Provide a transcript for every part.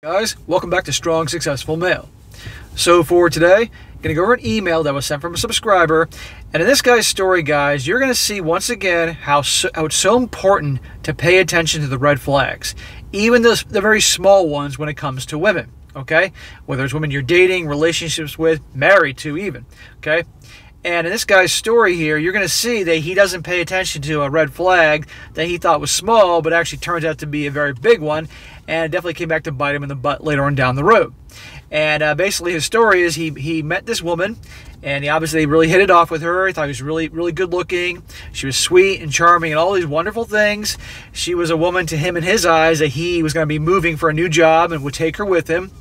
Guys, welcome back to Strong Successful Male. So for today, I'm going to go over an email that was sent from a subscriber. And in this guy's story, guys, you're going to see once again how it's so important to pay attention to the red flags, even the very small ones when it comes to women, okay? Whether it's women you're dating, relationships with, married to even, okay? And in this guy's story here, you're going to see that he doesn't pay attention to a red flag that he thought was small, but actually turns out to be a very big one, and definitely came back to bite him in the butt later on down the road. And basically his story is he met this woman, and he obviously really hit it off with her. He thought he was really, really good looking. She was sweet and charming and all these wonderful things. She was a woman to him in his eyes that he was going to be moving for a new job and would take her with him.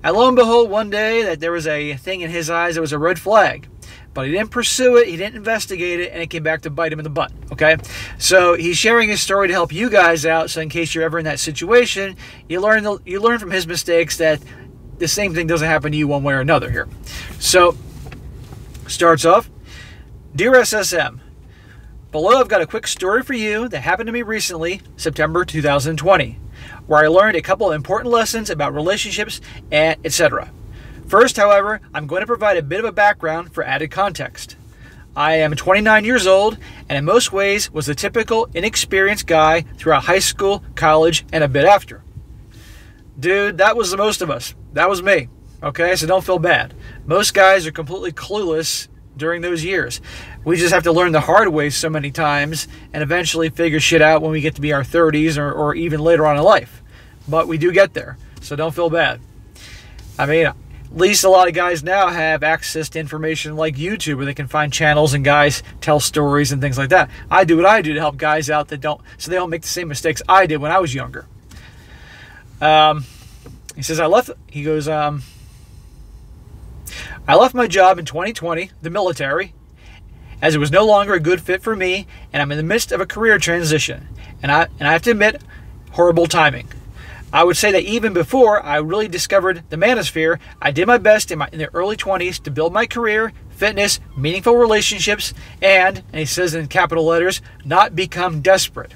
And lo and behold, one day that there was a thing in his eyes that was a red flag. But he didn't pursue it, he didn't investigate it, and it came back to bite him in the butt, okay? So he's sharing his story to help you guys out, so in case you're ever in that situation, you learn from his mistakes that the same thing doesn't happen to you one way or another here. So, starts off, Dear SSM, below I've got a quick story for you that happened to me recently, September 2020, where I learned a couple of important lessons about relationships and etc. First, however, I'm going to provide a bit of a background for added context. I am 29 years old, and in most ways was the typical inexperienced guy throughout high school, college, and a bit after. Dude, that was the most of us. That was me. Okay, so don't feel bad. Most guys are completely clueless during those years. We just have to learn the hard way so many times and eventually figure shit out when we get to be our 30s or even later on in life. But we do get there, so don't feel bad. I mean, at least a lot of guys now have access to information like YouTube where they can find channels and guys tell stories and things like that. I do what I do to help guys out that so they don't make the same mistakes I did when I was younger. He says, I left my job in 2020, the military, as it was no longer a good fit for me, and I'm in the midst of a career transition. And I have to admit, horrible timing. I would say that even before I really discovered the manosphere, I did my best in the early 20s to build my career, fitness, meaningful relationships, and he says in capital letters, not become desperate.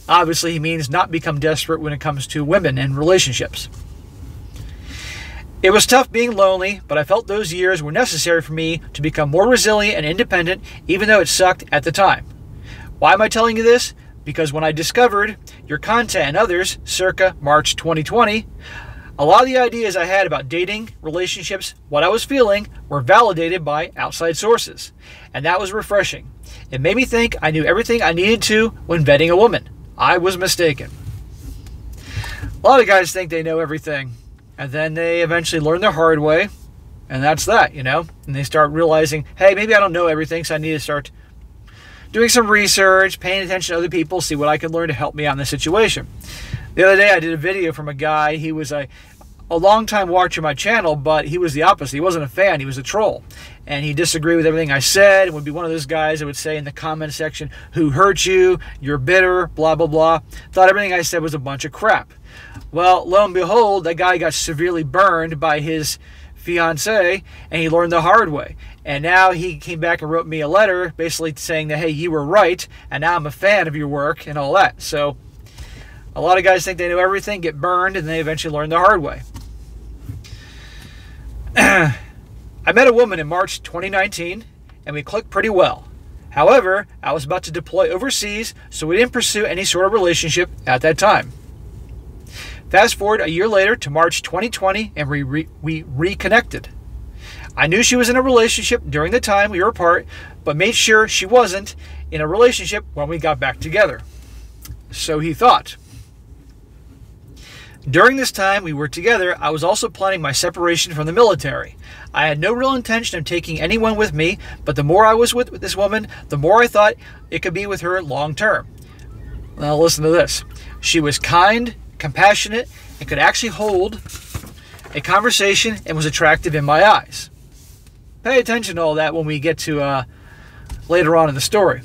Obviously, he means not become desperate when it comes to women and relationships. It was tough being lonely, but I felt those years were necessary for me to become more resilient and independent, even though it sucked at the time. Why am I telling you this? Because when I discovered your content and others, circa March 2020, a lot of the ideas I had about dating, relationships, what I was feeling, were validated by outside sources. And that was refreshing. It made me think I knew everything I needed to when vetting a woman. I was mistaken. A lot of guys think they know everything, and then they eventually learn the hard way, and that's that, you know? And they start realizing, hey, maybe I don't know everything, so I need to start doing some research, paying attention to other people, see what I can learn to help me out in this situation. The other day I did a video from a guy. He was a long-time watcher of my channel, but he was the opposite. He wasn't a fan. He was a troll. And he disagreed with everything I said. It would be one of those guys that would say in the comment section, who hurt you? You're bitter, blah, blah, blah. Thought everything I said was a bunch of crap. Well, lo and behold, that guy got severely burned by his fiance, and he learned the hard way. And now he came back and wrote me a letter basically saying that, hey, you were right, and now I'm a fan of your work and all that. So a lot of guys think they know everything, get burned, and they eventually learn the hard way. I met a woman in March 2019, and we clicked pretty well. However, I was about to deploy overseas, so we didn't pursue any sort of relationship at that time. Fast forward a year later to March 2020, and we reconnected. I knew she was in a relationship during the time we were apart, but made sure she wasn't in a relationship when we got back together. So he thought. During this time we were together, I was also planning my separation from the military. I had no real intention of taking anyone with me, but the more I was with this woman, the more I thought it could be with her long term. Now listen to this. She was kind, compassionate, and could actually hold a conversation and was attractive in my eyes. Pay attention to all that when we get to later on in the story.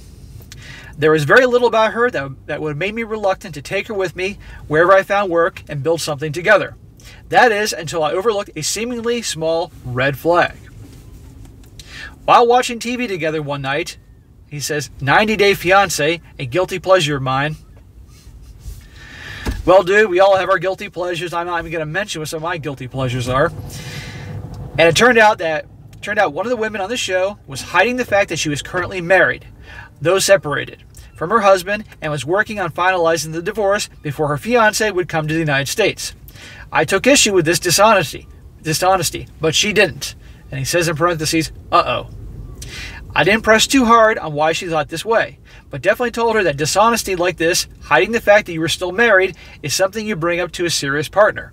There was very little about her that would have made me reluctant to take her with me wherever I found work and build something together. That is, until I overlooked a seemingly small red flag. While watching TV together one night, he says, 90 Day Fiancé, a guilty pleasure of mine. Well, dude, we all have our guilty pleasures. I'm not even going to mention what some of my guilty pleasures are. And it turned out one of the women on the show was hiding the fact that she was currently married, though separated, from her husband, and was working on finalizing the divorce before her fiancé would come to the United States. I took issue with this dishonesty, but she didn't. And he says in parentheses, uh-oh. I didn't press too hard on why she thought this way, but definitely told her that dishonesty like this, hiding the fact that you were still married, is something you bring up to a serious partner.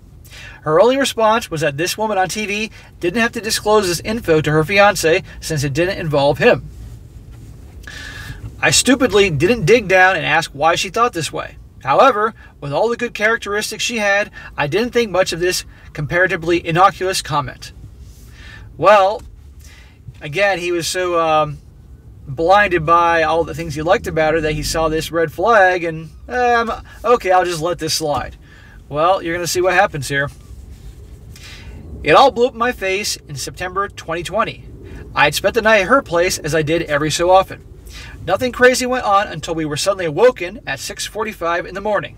Her only response was that this woman on TV didn't have to disclose this info to her fiancé since it didn't involve him. I stupidly didn't dig down and ask why she thought this way. However, with all the good characteristics she had, I didn't think much of this comparatively innocuous comment. Well, again, he was so blinded by all the things he liked about her that he saw this red flag and, okay, I'll just let this slide. Well, you're going to see what happens here. It all blew up in my face in September 2020. I had spent the night at her place as I did every so often. Nothing crazy went on until we were suddenly awoken at 6:45 in the morning.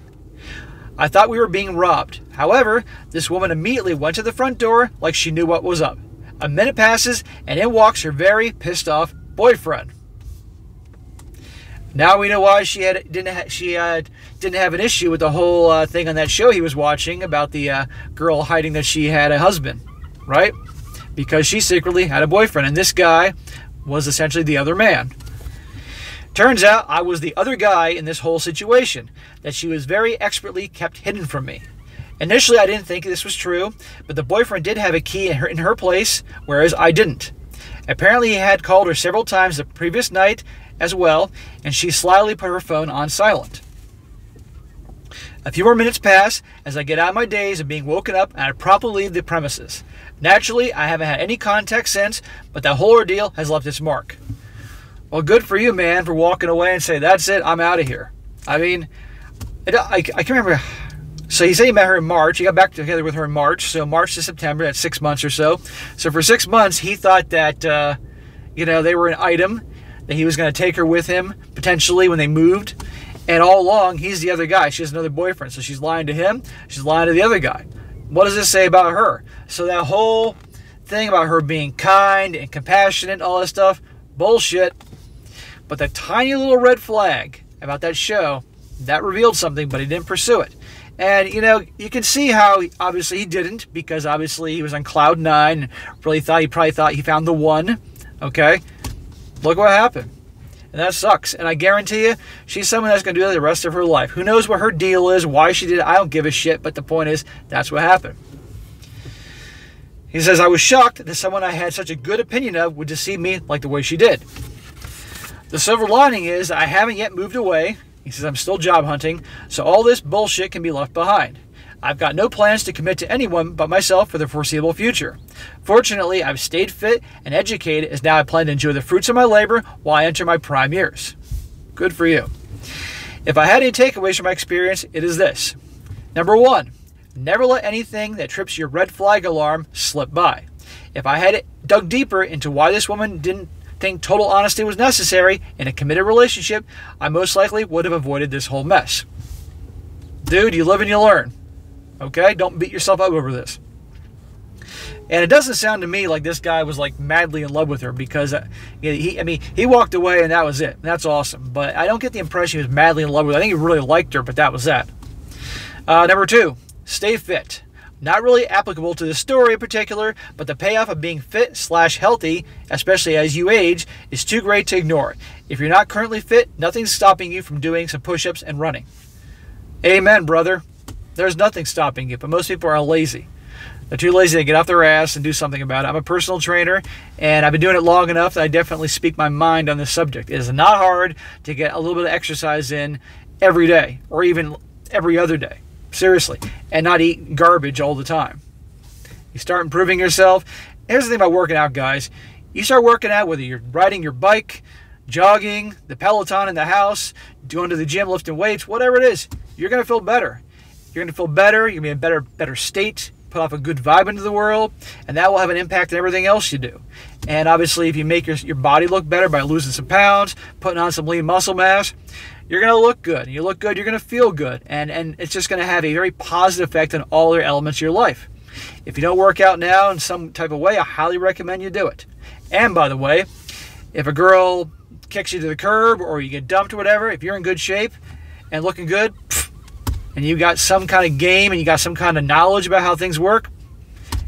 I thought we were being robbed. However, this woman immediately went to the front door like she knew what was up. A minute passes, and in walks her very pissed off boyfriend. Now we know why she didn't have an issue with the whole thing on that show he was watching about the girl hiding that she had a husband, right? Because she secretly had a boyfriend, and this guy was essentially the other man. Turns out I was the other guy in this whole situation that she was very expertly kept hidden from me. Initially, I didn't think this was true, but the boyfriend did have a key in her place, whereas I didn't. Apparently, he had called her several times the previous night as well, and she slyly put her phone on silent. A few more minutes pass as I get out of my daze of being woken up, and I promptly leave the premises. Naturally, I haven't had any contact since, but that whole ordeal has left its mark. Well, good for you, man, for walking away and saying, that's it, I'm out of here. I mean, I can remember. So he said he met her in March. He got back together with her in March. So March to September, that's 6 months or so. So for 6 months, he thought that, they were an item, that he was going to take her with him, potentially, when they moved. And all along, he's the other guy. She has another boyfriend. So she's lying to him. She's lying to the other guy. What does this say about her? So that whole thing about her being kind and compassionate and all that stuff, bullshit. But the tiny little red flag about that show, that revealed something, but he didn't pursue it. And, you can see how, obviously, he didn't, because obviously he was on cloud nine, and probably thought he found the one, okay? Look what happened. And that sucks. And I guarantee you, she's someone that's going to do that the rest of her life. Who knows what her deal is, why she did it, I don't give a shit, but the point is, that's what happened. He says, I was shocked that someone I had such a good opinion of would deceive me like the way she did. The silver lining is I haven't yet moved away. He says I'm still job hunting, so all this bullshit can be left behind. I've got no plans to commit to anyone but myself for the foreseeable future. Fortunately, I've stayed fit and educated as now I plan to enjoy the fruits of my labor while I enter my prime years. Good for you. If I had any takeaways from my experience, it is this. Number one, never let anything that trips your red flag alarm slip by. If I had dug deeper into why this woman didn't think total honesty was necessary in a committed relationship, I most likely would have avoided this whole mess. Dude, you live and you learn. Okay? Don't beat yourself up over this. And it doesn't sound to me like this guy was like madly in love with her, because he walked away and that was it. That's awesome. But I don't get the impression he was madly in love with her. I think he really liked her, but that was that. Number two, stay fit. Not really applicable to this story in particular, but the payoff of being fit/healthy, especially as you age, is too great to ignore. If you're not currently fit, nothing's stopping you from doing some push-ups and running. Amen, brother. There's nothing stopping you, but most people are lazy. They're too lazy to get off their ass and do something about it. I'm a personal trainer, and I've been doing it long enough that I definitely speak my mind on this subject. It is not hard to get a little bit of exercise in every day, or even every other day. Seriously. And not eat garbage all the time. You start improving yourself. Here's the thing about working out, guys. You start working out, whether you're riding your bike, jogging, the Peloton in the house, going to the gym, lifting weights, whatever it is, you're going to feel better. You're going to feel better. You're going to be in a better state, put off a good vibe into the world, and that will have an impact on everything else you do. And obviously, if you make your body look better by losing some pounds, putting on some lean muscle mass, you're going to look good. And you look good, you're going to feel good. And it's just going to have a very positive effect on all your elements of your life. If you don't work out now in some type of way, I highly recommend you do it. And by the way, if a girl kicks you to the curb or you get dumped or whatever, if you're in good shape and looking good, and you got some kind of game and you got some kind of knowledge about how things work,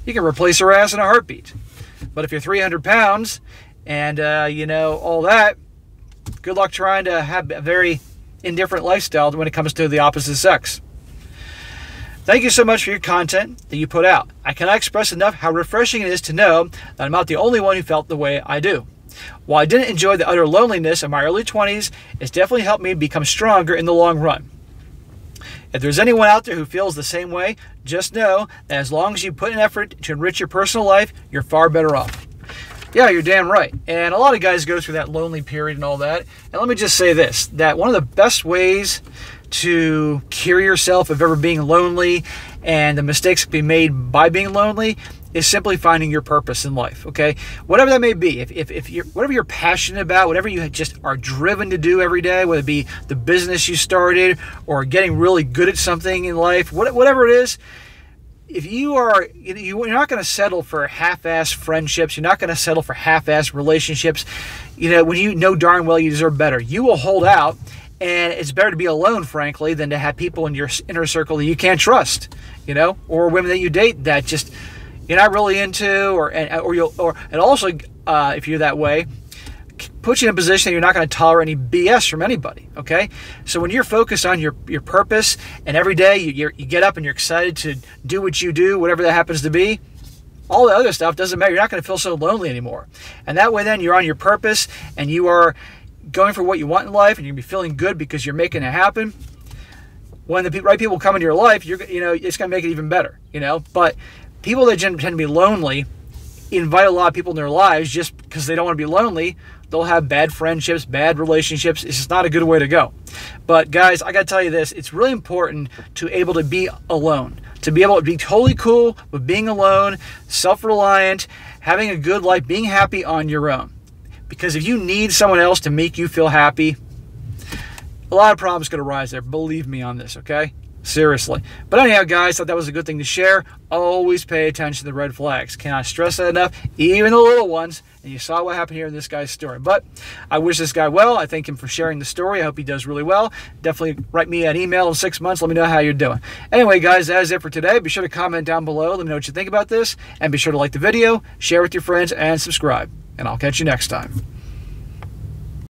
you can replace her ass in a heartbeat. But if you're 300 pounds and, you know, all that, good luck trying to have a very indifferent lifestyle when it comes to the opposite sex. Thank you so much for your content that you put out. I cannot express enough how refreshing it is to know that I'm not the only one who felt the way I do. While I didn't enjoy the utter loneliness of my early 20s, it's definitely helped me become stronger in the long run. If there's anyone out there who feels the same way, just know that as long as you put an effort to enrich your personal life, you're far better off. Yeah, you're damn right. And a lot of guys go through that lonely period and all that. And let me just say this, that one of the best ways to cure yourself of ever being lonely and the mistakes that can be made by being lonely is simply finding your purpose in life, okay? Whatever that may be, if you're, whatever you're passionate about, whatever you just are driven to do every day, whether it be the business you started or getting really good at something in life, whatever it is, if you are, you're not going to settle for half-assed friendships, you're not going to settle for half-assed relationships, you know, when you know darn well you deserve better. You will hold out, and it's better to be alone, frankly, than to have people in your inner circle that you can't trust, you know, or women that you date that just you're not really into, and also if you're that way, puts you in a position that you're not going to tolerate any BS from anybody, okay? So when you're focused on your purpose, and every day you get up and you're excited to do what you do, whatever that happens to be, all the other stuff doesn't matter. You're not going to feel so lonely anymore. And that way then you're on your purpose, and you are going for what you want in life, and you're going to be feeling good because you're making it happen. When the right people come into your life, it's going to make it even better, you know? But people that tend to be lonely invite a lot of people in their lives just because they don't want to be lonely. They'll have bad friendships, bad relationships. It's just not a good way to go. But guys, I got to tell you this. It's really important to be able to be alone, to be able to be totally cool with being alone, self-reliant, having a good life, being happy on your own. Because if you need someone else to make you feel happy, a lot of problems going to arise there. Believe me on this, okay? Seriously. But anyhow, guys, thought that was a good thing to share. Always pay attention to the red flags. Cannot stress that enough, even the little ones. And you saw what happened here in this guy's story. But I wish this guy well. I thank him for sharing the story. I hope he does really well. Definitely write me an email in 6 months. Let me know how you're doing. Anyway, guys, that is it for today. Be sure to comment down below. Let me know what you think about this. And be sure to like the video, share with your friends, and subscribe. And I'll catch you next time.